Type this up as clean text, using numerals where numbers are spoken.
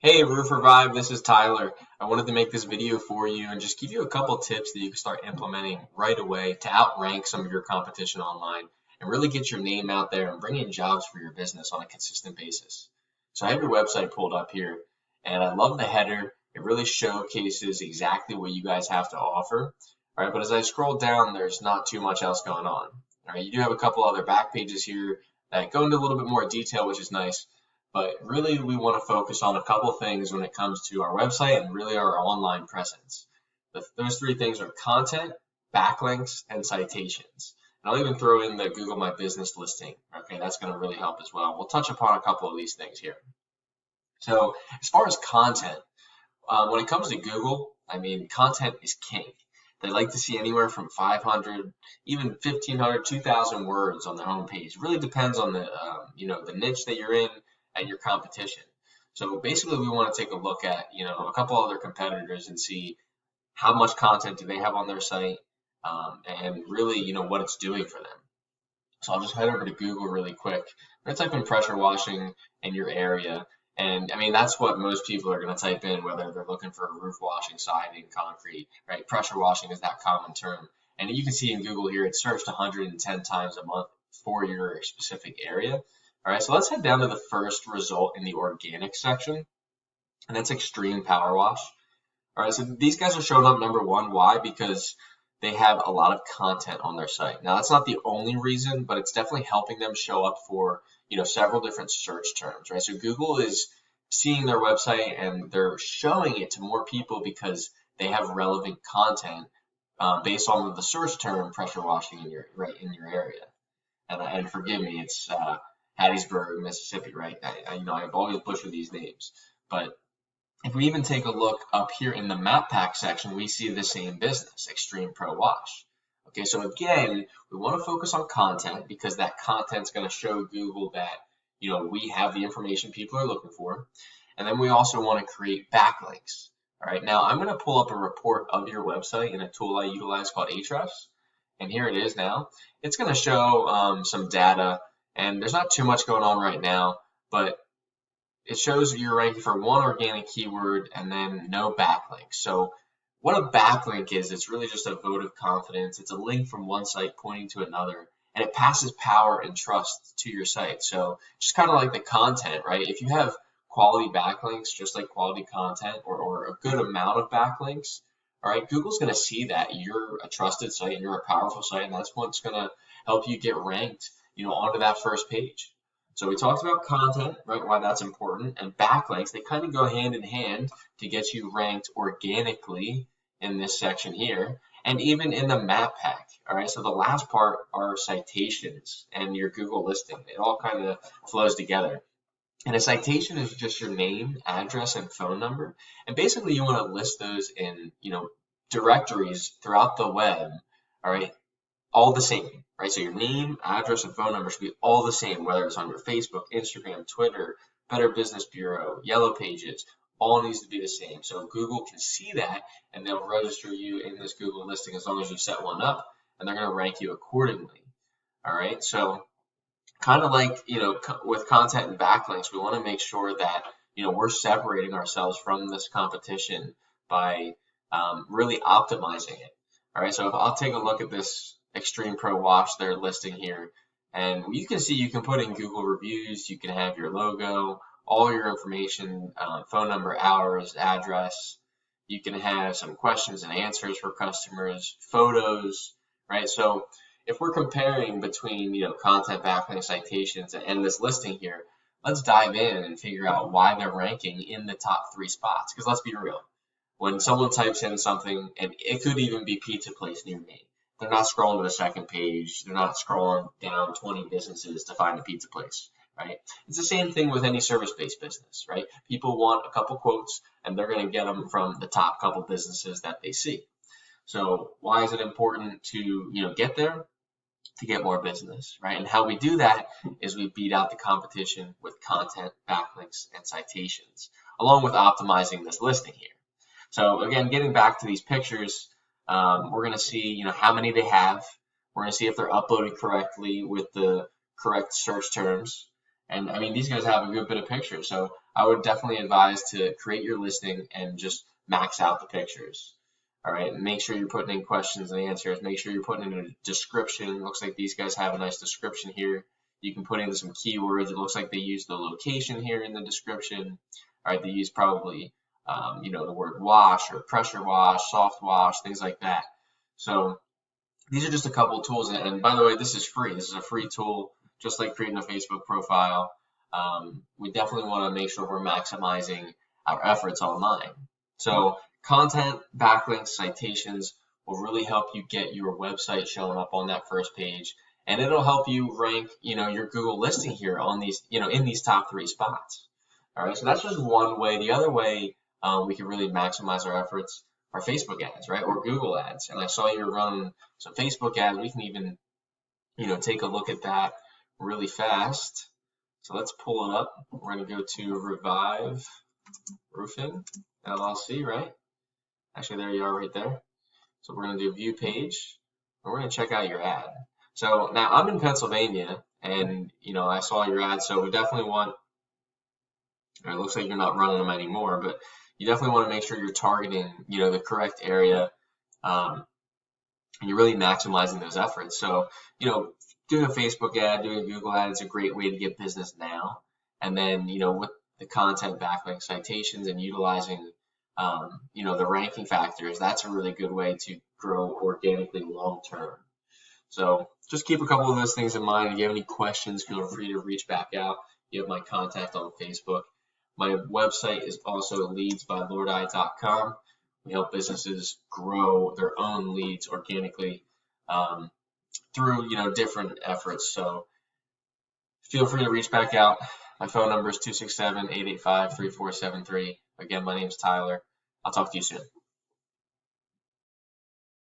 Hey Roofer Vibe, this is Tyler. I wanted to make this video for you and just give you a couple tips that you can start implementing right away to outrank some of your competition online and really get your name out there and bring in jobs for your business on a consistent basis. So I have your website pulled up here and I love the header. It really showcases exactly what you guys have to offer. All right, but as I scroll down, there's not too much else going on. All right, you do have a couple other back pages here that go into a little bit more detail, which is nice. But really, we want to focus on a couple of things when it comes to our website and really our online presence. Those three things are content, backlinks, and citations. And I'll even throw in the Google My Business listing. Okay, that's going to really help as well. We'll touch upon a couple of these things here. So as far as content, when it comes to Google, content is king. They like to see anywhere from 500, even 1,500, 2,000 words on the homepage. Really depends on the niche that you're in and your competition. So basically we want to take a look at, a couple other competitors and see how much content do they have on their site, and really, what it's doing for them. So I'll just head over to Google really quick. I'm going to type in pressure washing in your area. And that's what most people are going to type in, whether they're looking for roof washing, siding, concrete, right? Pressure washing is that common term. And you can see in Google here, it's searched 110 times a month for your specific area. All right, so let's head down to the first result in the organic section, and that's extreme power wash. All right, so these guys are showing up number one. Why? Because they have a lot of content on their site. Now, that's not the only reason, but it's definitely helping them show up for, several different search terms, right? So Google is seeing their website and they're showing it to more people because they have relevant content based on the search term pressure washing in your area. And forgive me, it's Hattiesburg, Mississippi, right? I've always butchered these names, but if we even take a look up here in the map pack section, we see the same business, Extreme Pro Wash. Okay, so again, we want to focus on content because that content's going to show Google that, we have the information people are looking for. And then we also want to create backlinks. All right, now I'm going to pull up a report of your website in a tool I utilize called Ahrefs. And here it is now. It's going to show some data, and there's not too much going on right now, but it shows you're ranking for one organic keyword and then no backlinks. So what a backlink is, it's really just a vote of confidence. It's a link from one site pointing to another, and it passes power and trust to your site. So just kind of like the content, right? If you have quality backlinks, just like quality content or a good amount of backlinks, all right, Google's going to see that you're a trusted site and you're a powerful site, and that's what's going to help you get ranked, onto that first page. So we talked about content, right, why that's important, and backlinks. They kind of go hand in hand to get you ranked organically in this section here, and even in the map pack. All right, so the last part are citations and your Google listing. It all kind of flows together. And a citation is just your name, address, and phone number. And basically you want to list those in, directories throughout the web, all right, all the same, right? So your name, address, and phone number should be all the same, whether it's on your Facebook, Instagram, Twitter, Better Business Bureau, Yellow Pages, all needs to be the same. So Google can see that and they'll register you in this Google listing as long as you set one up, and they're going to rank you accordingly. All right, so kind of like, with content and backlinks, we want to make sure that, we're separating ourselves from this competition by really optimizing it. All right, so if I'll take a look at this Extreme Pro Wash, their listing here, and you can see you can put in Google reviews, you can have your logo, all your information, phone number, hours, address. You can have some questions and answers for customers, photos, right? So if we're comparing between, content, backlinks, citations, and this listing here, let's dive in and figure out why they're ranking in the top 3 spots. Because let's be real, when someone types in something, and it could even be pizza place near me, they're not scrolling to the second page. They're not scrolling down 20 businesses to find a pizza place, right? It's the same thing with any service-based business, right? People want a couple quotes, and they're going to get them from the top couple businesses that they see. So why is it important to, get there? To get more business, right? And how we do that is we beat out the competition with content, backlinks, and citations, along with optimizing this listing here. So again, getting back to these pictures, we're going to see, how many they have. We're going to see if they're uploaded correctly with the correct search terms. And these guys have a good bit of pictures. So I would definitely advise to create your listing and just max out the pictures. All right, make sure you're putting in questions and answers. Make sure you're putting in a description. Looks like these guys have a nice description here. You can put in some keywords. It looks like they use the location here in the description. All right, they use probably, the word wash or pressure wash, soft wash, things like that. So these are just a couple of tools. And by the way, this is free. This is a free tool, just like creating a Facebook profile. We definitely want to make sure we're maximizing our efforts online. So content, backlinks, citations will really help you get your website showing up on that first page, and it'll help you rank, your Google listing here on these, in these top 3 spots. All right, so that's just one way. The other way we can really maximize our efforts are Facebook ads, right, or Google ads. And I saw you run some Facebook ads. We can even, take a look at that really fast. So let's pull it up. We're going to go to Revive Roofing LLC, right? Actually, there you are right there. So we're going to do view page, and we're going to check out your ad. So now I'm in Pennsylvania, and I saw your ad, so we definitely want, it looks like you're not running them anymore, but you definitely want to make sure you're targeting, the correct area, and you're really maximizing those efforts. So, doing a Facebook ad, doing a Google ad is a great way to get business now. And then, with the content, backlink, citations, and utilizing the ranking factors, that's a really good way to grow organically long term. So just keep a couple of those things in mind. If you have any questions, feel free to reach back out. You have my contact on Facebook. My website is also leadsbylordeye.com. We help businesses grow their own leads organically through different efforts. So feel free to reach back out. My phone number is 267-885-3473. Again, my name is Tyler. I'll talk to you soon.